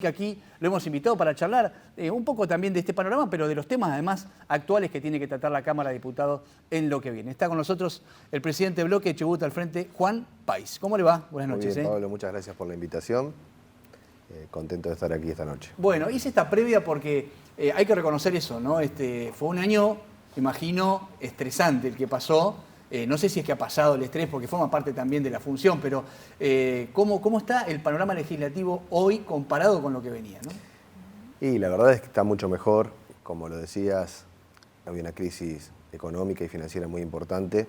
Que aquí lo hemos invitado para charlar un poco también de este panorama, pero de los temas además actuales que tiene que tratar la Cámara de Diputados en lo que viene. Está con nosotros el presidente de Bloque Chubut al Frente, Juan País. ¿Cómo le va? Buenas noches. Muy bien, Pablo, muchas gracias por la invitación. Contento de estar aquí esta noche. Bueno, hice esta previa porque hay que reconocer eso, ¿no? Fue un año, imagino, estresante el que pasó. No sé si es que ha pasado el estrés, porque forma parte también de la función, pero ¿cómo está el panorama legislativo hoy comparado con lo que venía, ¿no? Y la verdad es que está mucho mejor. Como lo decías, había una crisis económica y financiera muy importante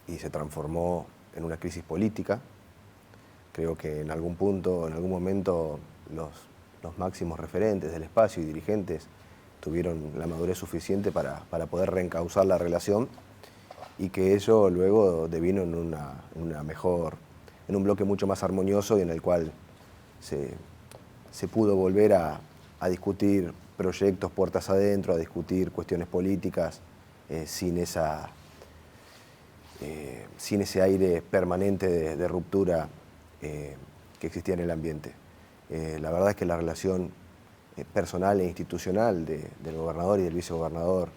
y se transformó en una crisis política. Creo que en algún punto, en algún momento, los máximos referentes del espacio y dirigentes tuvieron la madurez suficiente para poder reencauzar la relación y que ello luego devino en en un bloque mucho más armonioso y en el cual se pudo volver a discutir proyectos puertas adentro, a discutir cuestiones políticas sin ese aire permanente de ruptura que existía en el ambiente. La verdad es que la relación personal e institucional del gobernador y del vicegobernador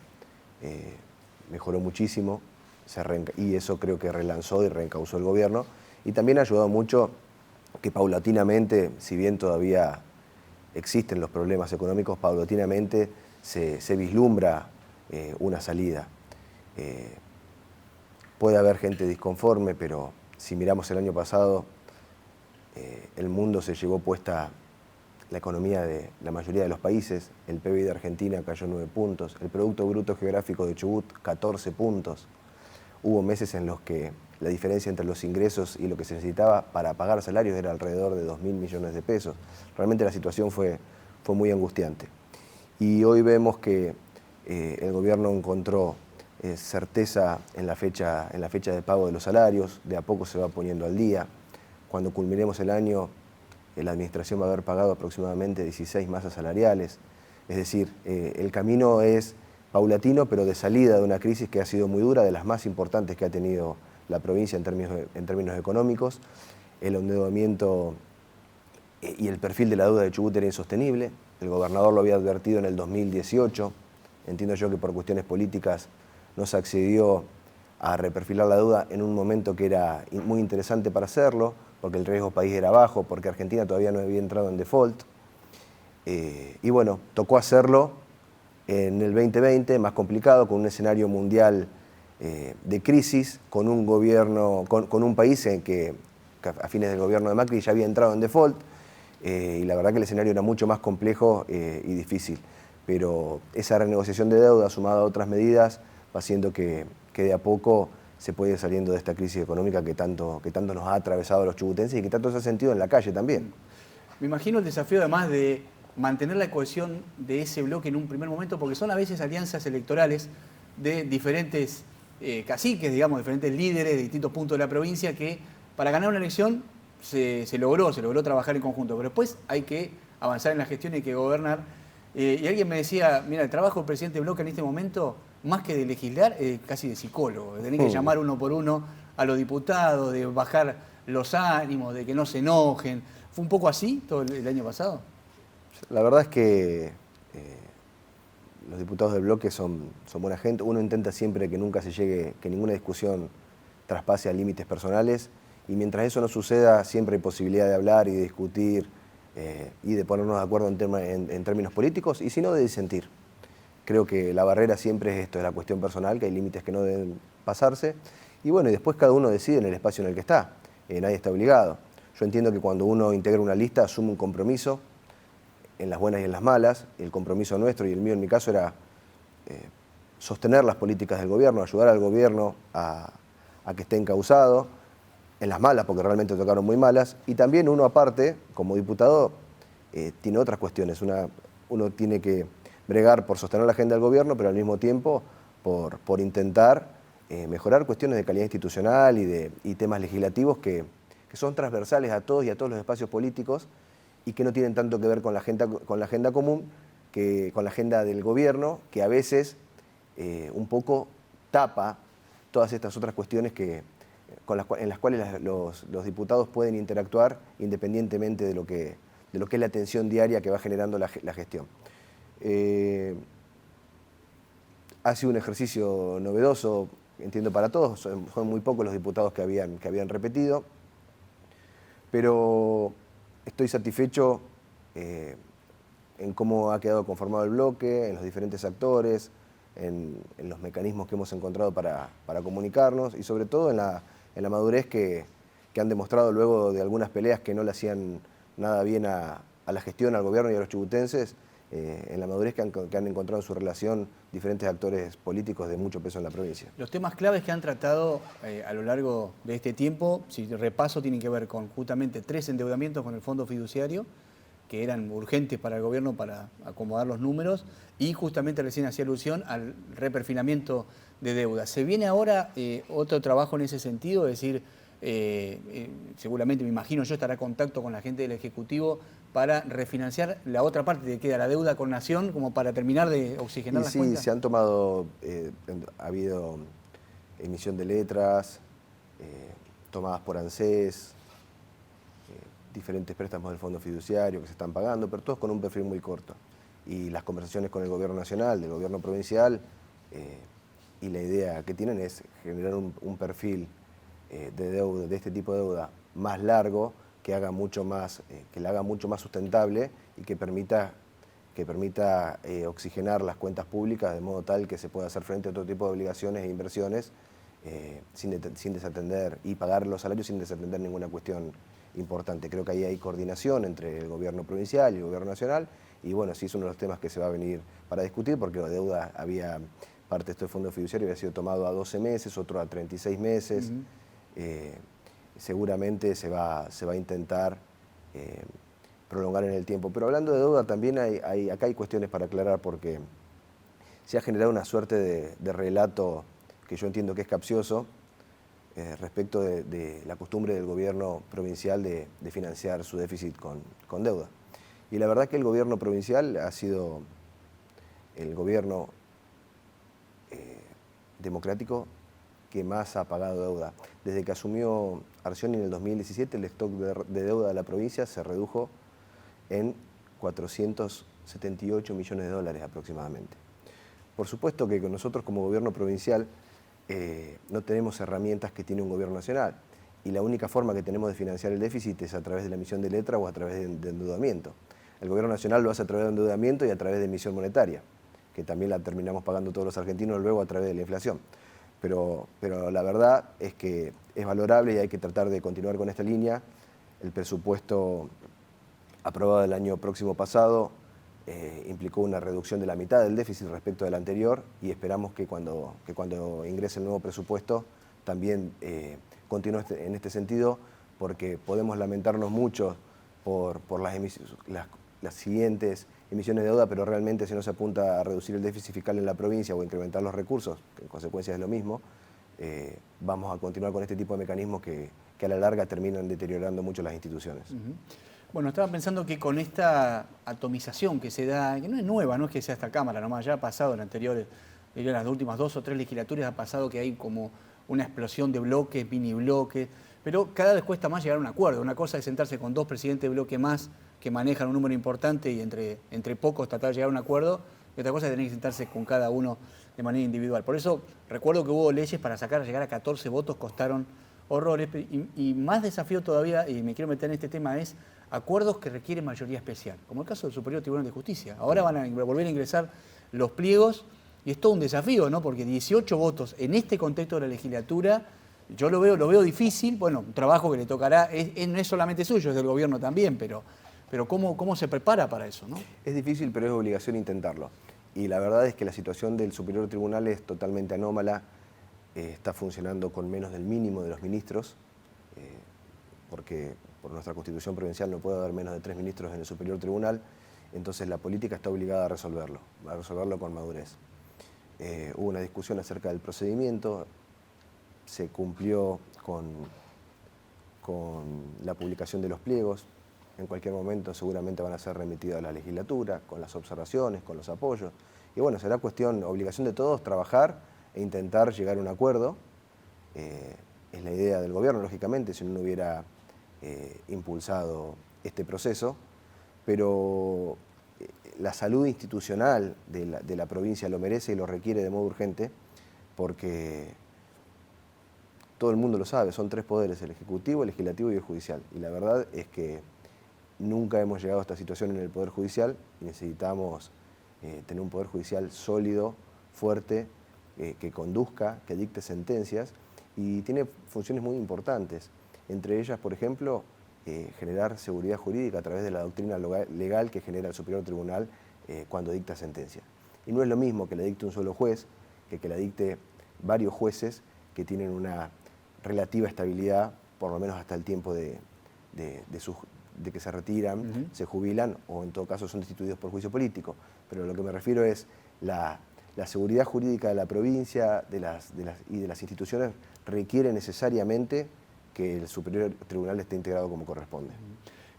mejoró muchísimo y eso creo que relanzó y reencauzó el gobierno y también ha ayudado mucho que paulatinamente, si bien todavía existen los problemas económicos, paulatinamente se vislumbra una salida. Puede haber gente disconforme, pero si miramos el año pasado, el mundo se llevó puesta la economía de la mayoría de los países. El PBI de Argentina cayó 9 puntos, el Producto Bruto Geográfico de Chubut 14 puntos. Hubo meses en los que la diferencia entre los ingresos y lo que se necesitaba para pagar salarios era alrededor de 2.000 millones de pesos. Realmente la situación fue muy angustiante. Y hoy vemos que el gobierno encontró certeza en la fecha de pago de los salarios, de a poco se va poniendo al día. Cuando culminemos el año, la administración va a haber pagado aproximadamente 16 masas salariales. Es decir, el camino es paulatino, pero de salida de una crisis que ha sido muy dura, de las más importantes que ha tenido la provincia en términos económicos. El endeudamiento y el perfil de la deuda de Chubut era insostenible. El gobernador lo había advertido en el 2018. Entiendo yo que por cuestiones políticas no se accedió a reperfilar la deuda en un momento que era muy interesante para hacerlo, porque el riesgo país era bajo, porque Argentina todavía no había entrado en default. Y bueno, tocó hacerlo en el 2020, más complicado, con un escenario mundial de crisis, con un gobierno, con un país en que a fines del gobierno de Macri ya había entrado en default, y la verdad que el escenario era mucho más complejo y difícil. Pero esa renegociación de deuda, sumada a otras medidas, va haciendo que de a poco se puede ir saliendo de esta crisis económica que tanto nos ha atravesado a los chubutenses y que tanto se ha sentido en la calle también. Me imagino el desafío además de mantener la cohesión de ese bloque en un primer momento, porque son a veces alianzas electorales de diferentes caciques, digamos, diferentes líderes de distintos puntos de la provincia que para ganar una elección se logró trabajar en conjunto, pero después hay que avanzar en la gestión y hay que gobernar. Y alguien me decía, mira, el trabajo del presidente de bloque en este momento, más que de legislar, casi de psicólogo, de tener que llamar uno por uno a los diputados, de bajar los ánimos, de que no se enojen. ¿Fue un poco así todo el año pasado? La verdad es que los diputados del bloque son buena gente. Uno intenta siempre que nunca se llegue, que ninguna discusión traspase a límites personales. Y mientras eso no suceda, siempre hay posibilidad de hablar y de discutir y de ponernos de acuerdo en términos políticos y si no, de disentir. Creo que la barrera siempre es esto, es la cuestión personal, que hay límites que no deben pasarse. Y bueno, y después cada uno decide en el espacio en el que está. Nadie está obligado. Yo entiendo que cuando uno integra una lista asume un compromiso, en las buenas y en las malas. El compromiso nuestro y el mío en mi caso era sostener las políticas del gobierno, ayudar al gobierno a que esté encauzado, en las malas, porque realmente tocaron muy malas, y también uno aparte, como diputado, tiene otras cuestiones. Uno tiene que bregar por sostener la agenda del gobierno, pero al mismo tiempo por intentar mejorar cuestiones de calidad institucional y temas legislativos que son transversales a todos y a todos los espacios políticos, y que no tienen tanto que ver con la agenda común, que con la agenda del gobierno, que a veces un poco tapa todas estas otras cuestiones en las cuales los diputados pueden interactuar independientemente de lo que lo que es la tensión diaria que va generando la gestión. Ha sido un ejercicio novedoso, entiendo, para todos. Son muy pocos los diputados que habían repetido, pero estoy satisfecho en cómo ha quedado conformado el bloque, en los diferentes actores, en los mecanismos que hemos encontrado para comunicarnos y sobre todo en la madurez que han demostrado luego de algunas peleas que no le hacían nada bien a la gestión, al gobierno y a los chubutenses, en la madurez que han encontrado en su relación diferentes actores políticos de mucho peso en la provincia. Los temas claves que han tratado a lo largo de este tiempo, si repaso, tienen que ver con justamente 3 endeudamientos con el Fondo Fiduciario, que eran urgentes para el gobierno para acomodar los números, y justamente recién hacía alusión al reperfinamiento de deuda. ¿Se viene ahora otro trabajo en ese sentido? Es decir, seguramente, me imagino yo, estará en contacto con la gente del Ejecutivo para refinanciar la otra parte que queda, la deuda con Nación, como para terminar de oxigenar las cuentas. Sí, se han tomado, ha habido emisión de letras, tomadas por ANSES, diferentes préstamos del Fondo Fiduciario que se están pagando, pero todos con un perfil muy corto. Y las conversaciones con el Gobierno Nacional, del Gobierno Provincial, y la idea que tienen es generar un perfil de deuda, de este tipo de deuda más largo, que haga mucho más, que la haga mucho más sustentable y que permita oxigenar las cuentas públicas de modo tal que se pueda hacer frente a otro tipo de obligaciones e inversiones sin desatender, y pagar los salarios sin desatender ninguna cuestión importante. Creo que ahí hay coordinación entre el gobierno provincial y el gobierno nacional, y bueno, sí es uno de los temas que se va a venir para discutir, porque la deuda parte de este fondo fiduciario había sido tomado a 12 meses, otro a 36 meses. Seguramente se va a intentar prolongar en el tiempo. Pero hablando de deuda, también acá hay cuestiones para aclarar, porque se ha generado una suerte de relato que yo entiendo que es capcioso respecto de la costumbre del gobierno provincial de financiar su déficit con deuda. Y la verdad que el gobierno provincial ha sido el gobierno democrático que más ha pagado deuda. Desde que asumió Arcioni en el 2017, el stock de deuda de la provincia se redujo en 478 millones de dólares aproximadamente. Por supuesto que nosotros como gobierno provincial no tenemos herramientas que tiene un gobierno nacional, y la única forma que tenemos de financiar el déficit es a través de la emisión de letra o a través de endeudamiento. El gobierno nacional lo hace a través de endeudamiento y a través de emisión monetaria, que también la terminamos pagando todos los argentinos luego a través de la inflación. Pero la verdad es que es valorable y hay que tratar de continuar con esta línea. El presupuesto aprobado el año próximo pasado implicó una reducción de la mitad del déficit respecto del anterior, y esperamos que cuando ingrese el nuevo presupuesto también continúe en este sentido, porque podemos lamentarnos mucho por las siguientes emisiones de deuda, pero realmente si no se apunta a reducir el déficit fiscal en la provincia o a incrementar los recursos, que en consecuencia es lo mismo, vamos a continuar con este tipo de mecanismos que a la larga terminan deteriorando mucho las instituciones. Bueno, estaba pensando que con esta atomización que se da, que no es nueva, no es que sea esta Cámara nomás, ya ha pasado en anteriores, en las últimas 2 o 3 legislaturas ha pasado que hay como una explosión de bloques, mini bloques, pero cada vez cuesta más llegar a un acuerdo. Una cosa es sentarse con 2 presidentes de bloque más que manejan un número importante y entre pocos tratar de llegar a un acuerdo, y otra cosa es tener que sentarse con cada uno de manera individual. Por eso recuerdo que hubo leyes para llegar a 14 votos, costaron horrores, y más desafío todavía, y me quiero meter en este tema, es acuerdos que requieren mayoría especial, como el caso del Superior Tribunal de Justicia. Ahora van a volver a ingresar los pliegos, y es todo un desafío, ¿no? Porque 18 votos en este contexto de la legislatura, yo lo veo difícil. Bueno, un trabajo que le tocará, no es solamente suyo, es del gobierno también, pero ¿cómo se prepara para eso, ¿no? Es difícil, pero es obligación intentarlo. Y la verdad es que la situación del Superior Tribunal es totalmente anómala. Está funcionando con menos del mínimo de los ministros, porque por nuestra Constitución provincial no puede haber menos de 3 ministros en el Superior Tribunal. Entonces la política está obligada a resolverlo con madurez. Hubo una discusión acerca del procedimiento, se cumplió con la publicación de los pliegos. En cualquier momento seguramente van a ser remitidos a la legislatura, con las observaciones, con los apoyos. Y bueno, será obligación de todos trabajar e intentar llegar a un acuerdo. Es la idea del gobierno, lógicamente, si no hubiera impulsado este proceso. pero la salud institucional de la provincia lo merece y lo requiere de modo urgente, porque todo el mundo lo sabe, son 3 poderes, el Ejecutivo, el Legislativo y el Judicial. Y la verdad es que nunca hemos llegado a esta situación en el Poder Judicial y necesitamos tener un Poder Judicial sólido, fuerte, que conduzca, que dicte sentencias, y tiene funciones muy importantes. Entre ellas, por ejemplo, generar seguridad jurídica a través de la doctrina legal que genera el Superior Tribunal cuando dicta sentencia. Y no es lo mismo que la dicte un solo juez que la dicte varios jueces que tienen una relativa estabilidad, por lo menos hasta el tiempo de que se retiran, se jubilan o en todo caso son destituidos por juicio político. Pero lo que me refiero es la seguridad jurídica de la provincia y de las instituciones requiere necesariamente que el Superior Tribunal esté integrado como corresponde.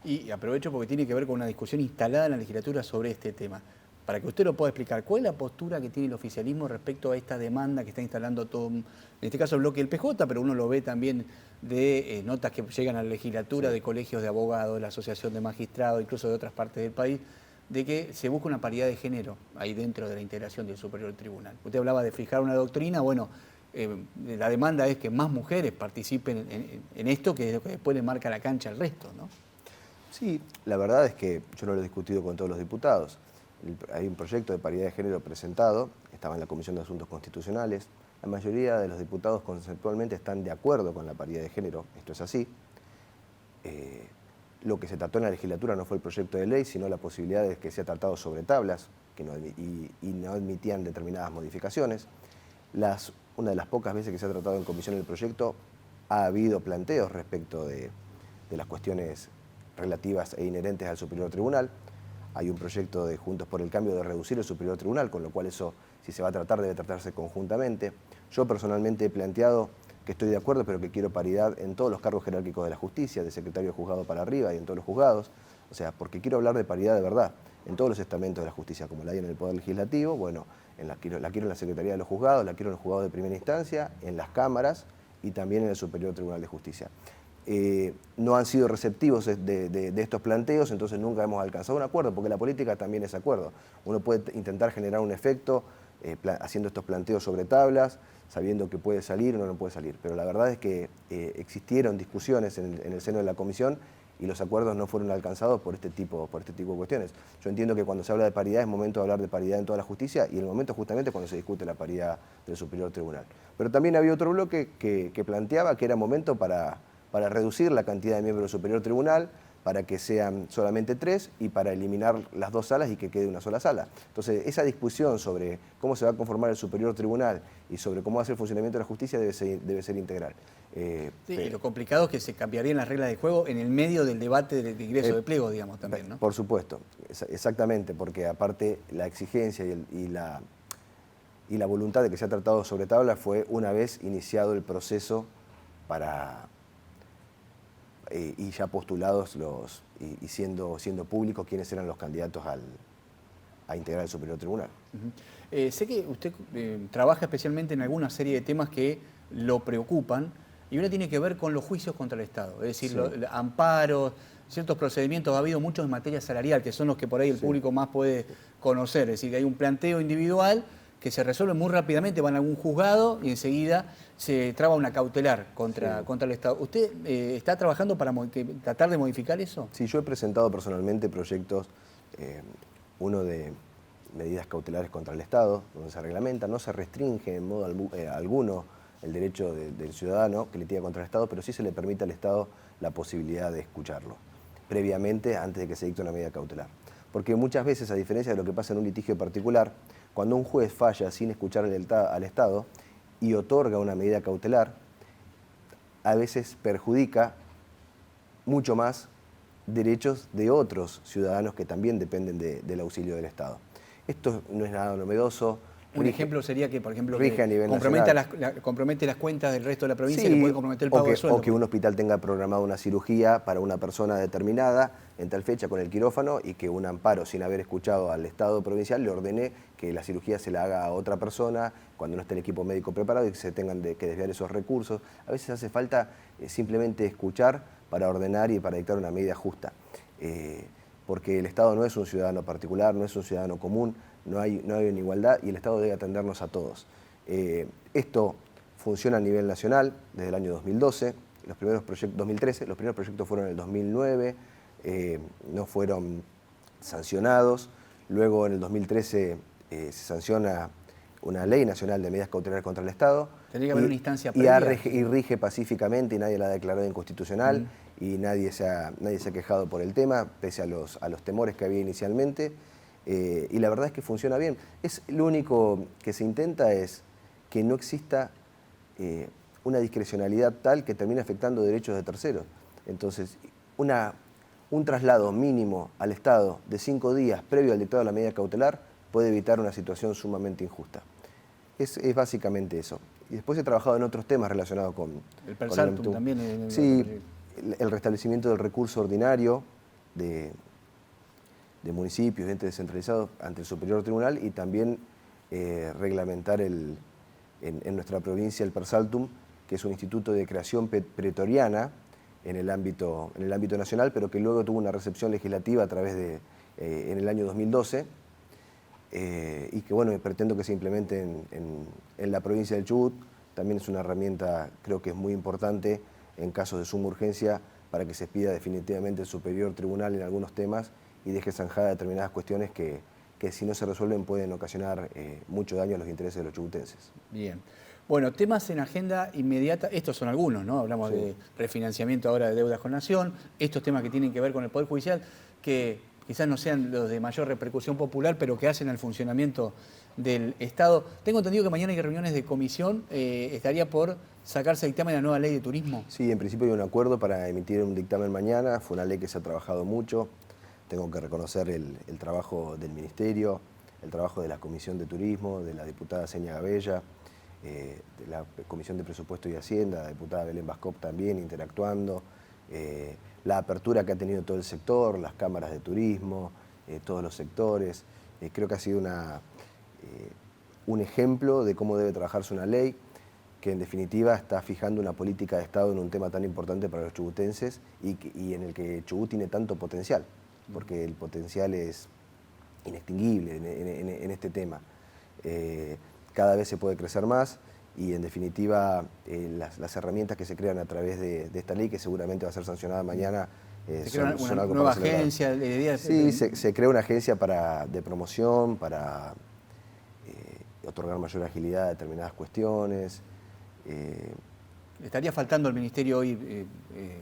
Y aprovecho porque tiene que ver con una discusión instalada en la legislatura sobre este tema. Para que usted lo pueda explicar, ¿cuál es la postura que tiene el oficialismo respecto a esta demanda que está instalando todo, en este caso el bloque del PJ, pero uno lo ve también de notas que llegan a la legislatura, sí, de colegios de abogados, de la Asociación de Magistrados, incluso de otras partes del país, de que se busca una paridad de género ahí dentro de la integración del Superior Tribunal? Usted hablaba de fijar una doctrina, bueno, la demanda es que más mujeres participen en esto, que es lo que después le marca la cancha al resto, ¿no? Sí, la verdad es que yo no lo he discutido con todos los diputados. Hay un proyecto de paridad de género presentado, estaba en la Comisión de Asuntos Constitucionales. La mayoría de los diputados conceptualmente están de acuerdo con la paridad de género, esto es así. Lo que se trató en la legislatura no fue el proyecto de ley, sino la posibilidad de que sea tratado sobre tablas y no admitían determinadas modificaciones. Una de las pocas veces que se ha tratado en comisión el proyecto, ha habido planteos respecto de las cuestiones relativas e inherentes al Superior Tribunal. Hay un proyecto de Juntos por el Cambio de reducir el Superior Tribunal, con lo cual eso, si se va a tratar, debe tratarse conjuntamente. Yo personalmente he planteado que estoy de acuerdo, pero que quiero paridad en todos los cargos jerárquicos de la justicia, de secretario de juzgado para arriba y en todos los juzgados. O sea, porque quiero hablar de paridad de verdad, en todos los estamentos de la justicia, como la hay en el Poder Legislativo, bueno, la quiero en la Secretaría de los Juzgados, la quiero en los juzgados de primera instancia, en las cámaras y también en el Superior Tribunal de Justicia. No han sido receptivos de estos planteos, entonces nunca hemos alcanzado un acuerdo, porque la política también es acuerdo. Uno puede intentar generar un efecto haciendo estos planteos sobre tablas, sabiendo que puede salir o no puede salir, pero la verdad es que existieron discusiones en el seno de la comisión y los acuerdos no fueron alcanzados por este tipo de cuestiones. Yo entiendo que cuando se habla de paridad es momento de hablar de paridad en toda la justicia y el momento justamente cuando se discute la paridad del Superior Tribunal. Pero también había otro bloque que planteaba que era momento para reducir la cantidad de miembros del Superior Tribunal, para que sean solamente 3 y para eliminar las 2 salas y que quede una sola sala. Entonces, esa discusión sobre cómo se va a conformar el Superior Tribunal y sobre cómo va a ser el funcionamiento de la justicia debe ser integral. Sí, y lo complicado es que se cambiarían las reglas de juego en el medio del debate de ingreso de pliego, digamos, también, ¿no? Por supuesto, exactamente, porque aparte la exigencia y la voluntad de que sea tratado sobre tabla fue una vez iniciado el proceso y ya postulados y siendo públicos quiénes eran los candidatos a integrar el Superior Tribunal. Sé que usted trabaja especialmente en alguna serie de temas que lo preocupan y uno tiene que ver con los juicios contra el Estado, es decir, sí, amparos, ciertos procedimientos, ha habido muchos en materia salarial, que son los que por ahí el público más puede conocer, es decir, que hay un planteo individual que se resuelve muy rápidamente, van a algún juzgado y enseguida se traba una cautelar contra el Estado. ¿Usted está trabajando para tratar de modificar eso? Sí, yo he presentado personalmente proyectos, uno de medidas cautelares contra el Estado, donde se reglamenta, no se restringe en modo alguno el derecho del ciudadano que litiga contra el Estado, pero sí se le permite al Estado la posibilidad de escucharlo, previamente, antes de que se dicte una medida cautelar. Porque muchas veces, a diferencia de lo que pasa en un litigio particular, cuando un juez falla sin escuchar al Estado y otorga una medida cautelar, a veces perjudica mucho más derechos de otros ciudadanos que también dependen del auxilio del Estado. Esto no es nada novedoso. Un ejemplo sería que, por ejemplo, compromete las cuentas del resto de la provincia, sí, y le puede comprometer el pago del sueldo. O que un hospital tenga programado una cirugía para una persona determinada en tal fecha con el quirófano y que un amparo, sin haber escuchado al Estado provincial, le ordene que la cirugía se la haga a otra persona cuando no esté el equipo médico preparado y que se tengan que desviar esos recursos. A veces hace falta simplemente escuchar para ordenar y para dictar una medida justa. porque el Estado no es un ciudadano particular, no es un ciudadano común, no hay una igualdad y el Estado debe atendernos a todos. Esto funciona a nivel nacional desde el año 2012, los primeros proyectos, 2013, los primeros proyectos fueron en el 2009, no fueron sancionados, luego en el 2013 se sanciona una ley nacional de medidas cautelares contra el Estado. Tendría que haber una instancia previa. Y rige pacíficamente y nadie la ha declarado inconstitucional y nadie se ha quejado por el tema, pese a los temores que había inicialmente. Y la verdad es que funciona bien. Lo único que se intenta es que no exista una discrecionalidad tal que termine afectando derechos de terceros. Entonces, un traslado mínimo al Estado de 5 días previo al dictado de la medida cautelar puede evitar una situación sumamente injusta. Es básicamente eso. Y después he trabajado en otros temas relacionados con el Persaltum también. Sí, el restablecimiento del recurso ordinario de municipios, de entes descentralizados ante el Superior Tribunal y también reglamentar en nuestra provincia el Persaltum, que es un instituto de creación pretoriana en el ámbito nacional, pero que luego tuvo una recepción legislativa a través en el año 2012, y que bueno, pretendo que se implemente en la provincia del Chubut. También es una herramienta, creo que es muy importante en casos de suma urgencia para que se pida definitivamente el Superior Tribunal en algunos temas y deje zanjadas determinadas cuestiones que si no se resuelven pueden ocasionar mucho daño a los intereses de los chubutenses. Bien. Bueno, temas en agenda inmediata, estos son algunos, ¿no? Hablamos de refinanciamiento ahora de deudas con Nación, estos temas que tienen que ver con el Poder Judicial, que quizás no sean los de mayor repercusión popular, pero que hacen al funcionamiento del Estado. Tengo entendido que mañana hay reuniones de comisión, estaría por sacarse dictamen de la nueva ley de turismo. Sí, en principio hay un acuerdo para emitir un dictamen mañana, fue una ley que se ha trabajado mucho, tengo que reconocer el trabajo del Ministerio, el trabajo de la Comisión de Turismo, de la diputada Seña Gabella, de la Comisión de Presupuesto y Hacienda, la diputada Belén Bascop también interactuando, la apertura que ha tenido todo el sector, las cámaras de turismo, todos los sectores. Creo que ha sido un ejemplo de cómo debe trabajarse una ley que en definitiva está fijando una política de Estado en un tema tan importante para los chubutenses y en el que Chubut tiene tanto potencial, porque el potencial es inextinguible en este tema. Cada vez se puede crecer más y en definitiva las herramientas que se crean a través de esta ley, que seguramente va a ser sancionada mañana, son algo nueva agencia. Sí, se crea una agencia de promoción para otorgar mayor agilidad a determinadas cuestiones. ¿Estaría faltando al Ministerio hoy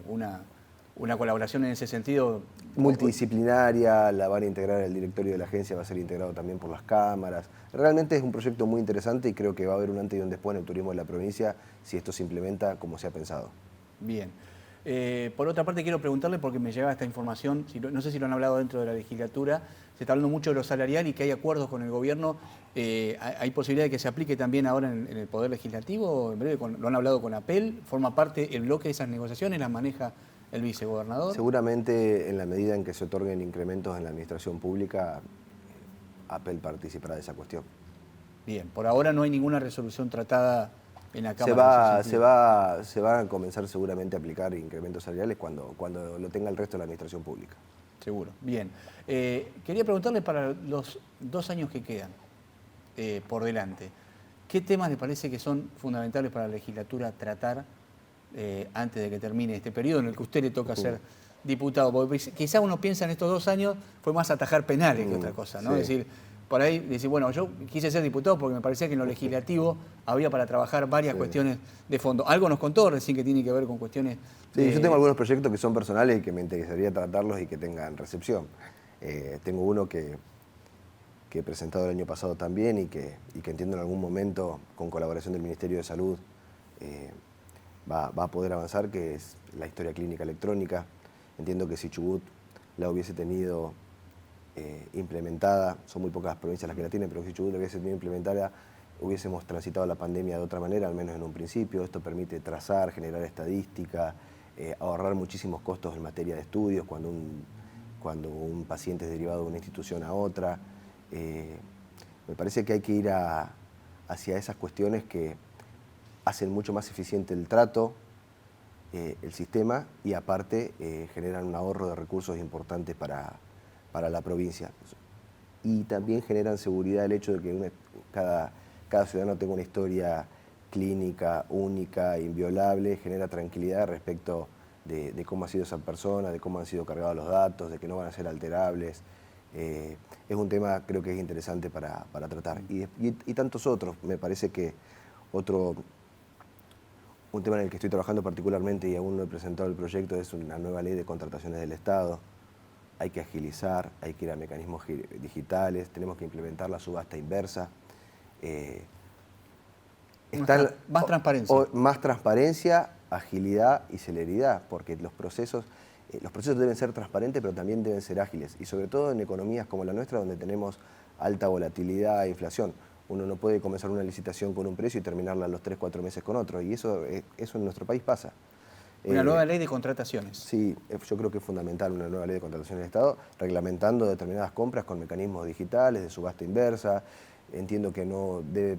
una colaboración en ese sentido? Multidisciplinaria, la van a integrar el directorio de la agencia, va a ser integrado también por las cámaras. Realmente es un proyecto muy interesante y creo que va a haber un antes y un después en el turismo de la provincia si esto se implementa como se ha pensado. Bien. Por otra parte, quiero preguntarle, porque me llegaba esta información, no sé si lo han hablado dentro de la legislatura, se está hablando mucho de lo salarial y que hay acuerdos con el gobierno. ¿Hay posibilidad de que se aplique también ahora en el Poder Legislativo? En breve, lo han hablado con APEL, ¿forma parte el bloque de esas negociaciones? ¿Las maneja el vicegobernador? Seguramente en la medida en que se otorguen incrementos en la administración pública, APEL participará de esa cuestión. Bien, por ahora no hay ninguna resolución tratada en la Cámara. Se va a comenzar seguramente a aplicar incrementos salariales cuando lo tenga el resto de la administración pública. Seguro. Bien. Quería preguntarle para los 2 años que quedan por delante, ¿qué temas le parece que son fundamentales para la legislatura tratar antes de que termine este periodo en el que a usted le toca ser diputado? Porque quizá uno piensa en estos 2 años fue más atajar penales que otra cosa, ¿no? Sí. Es decir, por ahí decir, bueno, yo quise ser diputado porque me parecía que en lo legislativo había para trabajar varias cuestiones de fondo. Algo nos contó recién que tiene que ver con cuestiones... Sí, yo tengo algunos proyectos que son personales y que me interesaría tratarlos y que tengan recepción. Tengo uno que he presentado el año pasado también y que entiendo en algún momento, con colaboración del Ministerio de Salud, va a poder avanzar, que es la historia clínica electrónica. Entiendo que si Chubut la hubiese tenido implementada, son muy pocas las provincias las que la tienen, pero si Chubut la hubiese tenido implementada, hubiésemos transitado la pandemia de otra manera, al menos en un principio. Esto permite trazar, generar estadística, ahorrar muchísimos costos en materia de estudios cuando un paciente es derivado de una institución a otra. Me parece que hay que ir hacia esas cuestiones que hacen mucho más eficiente el trato, el sistema, y aparte generan un ahorro de recursos importantes para para la provincia. Y también generan seguridad el hecho de que cada ciudadano tenga una historia clínica, única, inviolable, genera tranquilidad respecto de cómo ha sido esa persona, de cómo han sido cargados los datos, de que no van a ser alterables. Es un tema, creo que es interesante para tratar. Y tantos otros. Me parece que un tema en el que estoy trabajando particularmente y aún no he presentado el proyecto es una nueva ley de contrataciones del Estado. Hay que agilizar, hay que ir a mecanismos digitales, tenemos que implementar la subasta inversa. Más transparencia. Más transparencia, agilidad y celeridad, porque los procesos deben ser transparentes, pero también deben ser ágiles. Y sobre todo en economías como la nuestra, donde tenemos alta volatilidad e inflación. Uno no puede comenzar una licitación con un precio y terminarla a los 3-4 meses con otro. Y eso en nuestro país pasa. Una nueva ley de contrataciones. Sí, yo creo que es fundamental una nueva ley de contrataciones del Estado, reglamentando determinadas compras con mecanismos digitales, de subasta inversa. Entiendo que no debe,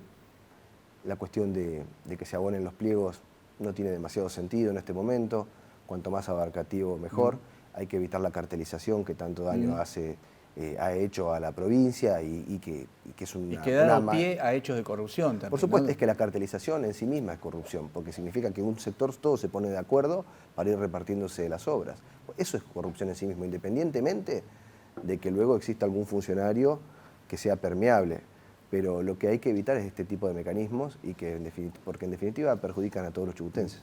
la cuestión de que se abonen los pliegos no tiene demasiado sentido en este momento. Cuanto más abarcativo, mejor. Hay que evitar la cartelización que tanto daño ha hecho a la provincia y que es una... Y que da pie a hechos de corrupción también. Por supuesto, ¿no? es que la cartelización en sí misma es corrupción, porque significa que un sector todo se pone de acuerdo para ir repartiéndose las obras. Eso es corrupción en sí mismo, independientemente de que luego exista algún funcionario que sea permeable. Pero lo que hay que evitar es este tipo de mecanismos, porque en definitiva perjudican a todos los chubutenses.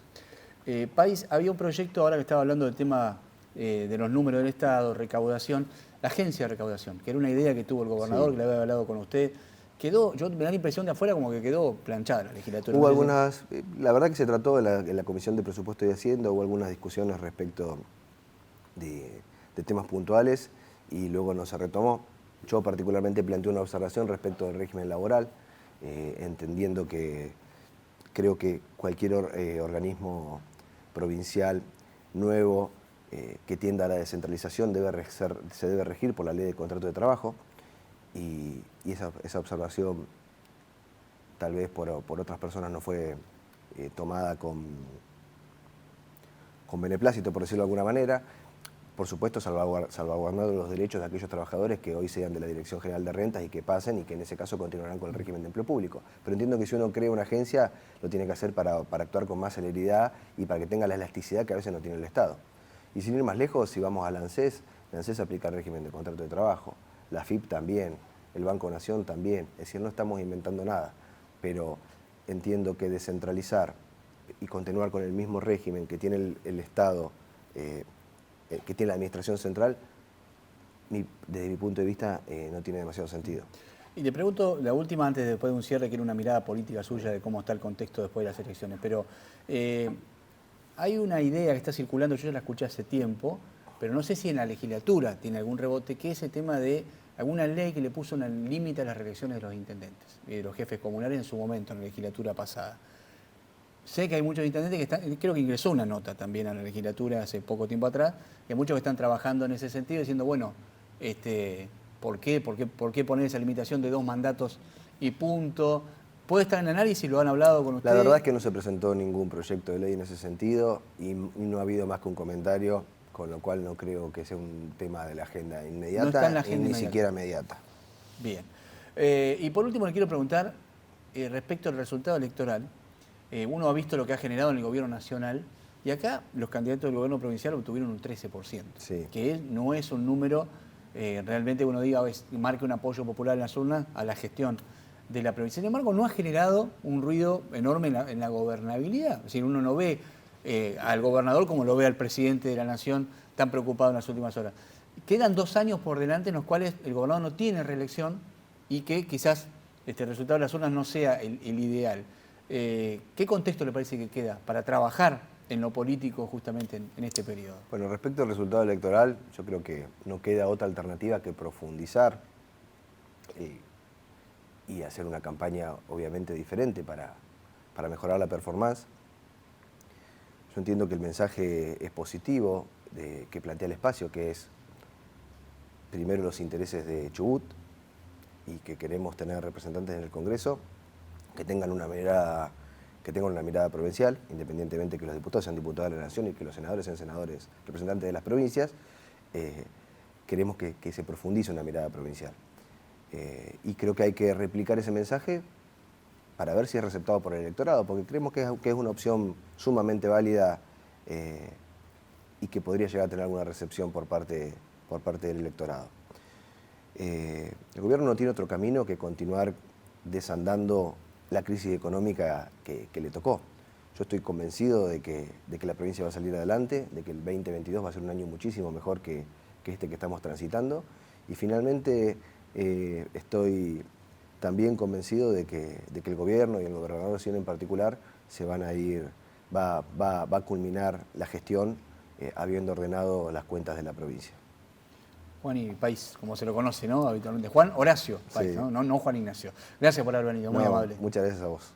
País, había un proyecto, ahora que estaba hablando del tema de los números del Estado, recaudación, la agencia de recaudación, que era una idea que tuvo el gobernador, sí, que le había hablado con usted. Yo me da la impresión de afuera como que quedó planchada la legislatura. Hubo algunas, la verdad que se trató en la Comisión de Presupuesto y Hacienda, hubo algunas discusiones respecto de temas puntuales y luego no se retomó. Yo particularmente planteé una observación respecto del régimen laboral, entendiendo que creo que cualquier organismo provincial nuevo que tienda a la descentralización se debe regir por la ley de contrato de trabajo y esa observación tal vez por otras personas no fue tomada con beneplácito, por decirlo de alguna manera. Por supuesto, salvaguardando los derechos de aquellos trabajadores que hoy sean de la Dirección General de Rentas y que pasen y que en ese caso continuarán con el régimen de empleo público. Pero entiendo que si uno crea una agencia, lo tiene que hacer para actuar con más celeridad y para que tenga la elasticidad que a veces no tiene el Estado. Y sin ir más lejos, si vamos a la ANSES aplica el régimen de contrato de trabajo, la AFIP también, el Banco Nación también. Es decir, no estamos inventando nada, pero entiendo que descentralizar y continuar con el mismo régimen que tiene el Estado, que tiene la administración central, desde mi punto de vista no tiene demasiado sentido. Y le pregunto, la última, antes después de un cierre, que era una mirada política suya de cómo está el contexto después de las elecciones, pero hay una idea que está circulando, yo ya la escuché hace tiempo, pero no sé si en la legislatura tiene algún rebote, que es el tema de alguna ley que le puso un límite a las reelecciones de los intendentes y de los jefes comunales en su momento, en la legislatura pasada. Sé que hay muchos intendentes que están, creo que ingresó una nota también a la legislatura hace poco tiempo atrás, y hay muchos que están trabajando en ese sentido, diciendo, bueno, ¿por qué poner esa limitación de 2 mandatos y punto? ¿Puede estar en análisis? ¿Lo han hablado con usted? La verdad es que no se presentó ningún proyecto de ley en ese sentido y no ha habido más que un comentario, con lo cual no creo que sea un tema de la agenda inmediata, no está en la agenda ni siquiera inmediata. Bien. Y por último le quiero preguntar, respecto al resultado electoral, uno ha visto lo que ha generado en el gobierno nacional y acá los candidatos del gobierno provincial obtuvieron un 13%, sí, que no es un número realmente uno diga marque un apoyo popular en las urnas a la gestión de la provincia. Sin embargo, no ha generado un ruido enorme en la gobernabilidad. Es decir, uno no ve al gobernador como lo ve al presidente de la nación tan preocupado en las últimas horas. Quedan 2 años por delante en los cuales el gobernador no tiene reelección y que quizás el resultado de las urnas no sea el ideal. ¿Qué contexto le parece que queda para trabajar en lo político justamente en este periodo? Bueno, respecto al resultado electoral, yo creo que no queda otra alternativa que profundizar y hacer una campaña obviamente diferente para mejorar la performance. Yo entiendo que el mensaje es positivo que plantea el espacio, que es primero los intereses de Chubut y que queremos tener representantes en el Congreso que tengan una mirada provincial, independientemente que los diputados sean diputados de la Nación y que los senadores sean senadores representantes de las provincias, queremos que se profundice una mirada provincial. Y creo que hay que replicar ese mensaje para ver si es receptado por el electorado, porque creemos que es una opción sumamente válida y que podría llegar a tener alguna recepción por parte del electorado. El gobierno no tiene otro camino que continuar desandando la crisis económica que le tocó. Yo estoy convencido de que la provincia va a salir adelante, de que el 2022 va a ser un año muchísimo mejor que este que estamos transitando. Y finalmente estoy también convencido de que el gobierno y el gobernador Scioli en particular se van a ir, va a culminar la gestión habiendo ordenado las cuentas de la provincia. Juan y País, como se lo conoce, ¿no? Habitualmente. Juan Horacio País, Sí. ¿no? No Juan Ignacio. Gracias por haber venido, muy amable. Muchas gracias a vos.